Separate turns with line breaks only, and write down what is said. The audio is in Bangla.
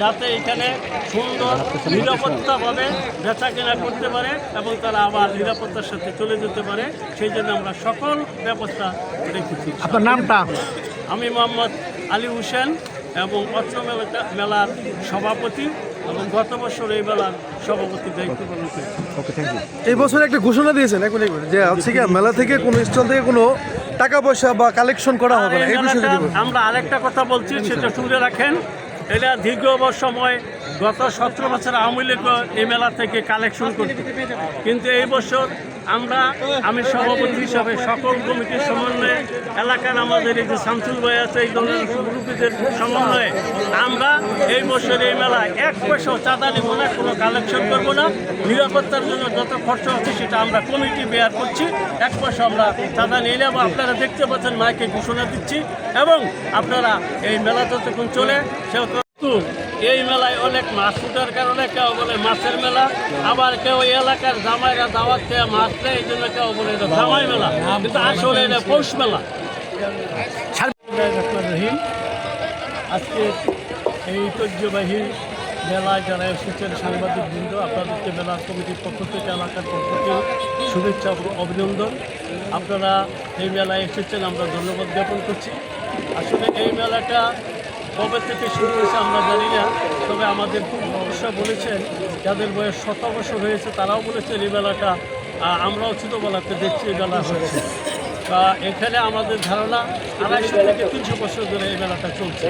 যাতে এখানে সুন্দর নিরাপত্তাভাবে বেচা কেনা করতে পারে এবং তারা আবার নিরাপত্তার সাথে চলে যেতে পারে, সেই জন্য আমরা সকল ব্যবস্থা রেখেছি।
আপনার নামটা?
আমি মোহাম্মদ আলী হোসেন এবং অত্র মেলার সভাপতি এবং গত বছর এই মেলার সভাপতির দায়িত্ব পালন করেছি।
এই বছর একটা ঘোষণা দিয়েছেন যে হচ্ছে কি মেলা থেকে কোনো স্টল থেকে কোনো টাকা পয়সা বা কালেকশন করা হবে না, এই বিষয়ে যদি বলেন।
আমরা আরেকটা কথা বলছি, সেটা শুনে রাখেন। এটা দীর্ঘ সময় গত 17 বছর আওয়ামী লীগ এই মেলা থেকে কালেকশন করত, কিন্তু এই বছর আমি সভাপতি হিসাবে সকল কমিটির সমন্বয়ে, এলাকার আমাদের এই যে শামসুল ভাই আছে, এই ধরনের গ্রুপীদের সমন্বয়ে আমরা এই বছর এই মেলায় 1 পয়সাও চাঁদা নিব না, কোনো কালেকশন করবো না। নিরাপত্তার জন্য যত খরচ হচ্ছে সেটা আমরা কমিটি বেয়ার করছি, 1 পয়সা আমরা চাঁদা নিয়ে নেব। আপনারা দেখতে পাচ্ছেন মাইকে ঘোষণা দিচ্ছি, এবং আপনারা এই মেলা যতক্ষণ চলে সেহেতু এই মেলায় অনেক মাছ ফুটার কারণে কেউ বলে মাছের মেলা, আবার কেউ এই এলাকার জামাইরা দাওয়াত খেয়ে মাছ নেয়, এই জন্য কেউ বলে এটা জামাই মেলা, কিন্তু আসলে এটা পৌষ মেলা। রহিম, আজকে এই ঐতিহ্যবাহী মেলায় যারা এসেছেন সাংবাদিকবৃন্দ, আপনাদেরকে মেলা কমিটির পক্ষ থেকে, এলাকার পক্ষ থেকে শুভেচ্ছা ও অভিনন্দন। আপনারা এই মেলায় এসেছেন, আমরা ধন্যবাদ জ্ঞাপন করছি। আসলে এই মেলাটা কবে থেকে শুরু হয়েছে আমরা জানি না, তবে আমাদের পূর্বপুরুষরা বলেছেন, যাদের বয়স 100 বছর হয়েছে তারাও বলেছেন এই মেলাটা আমরাও ছোটোবেলাতে দেখছি এই মেলা হচ্ছে। এখানে আমাদের ধারণা 250 থেকে 300 বছর ধরে এই মেলাটা চলছে।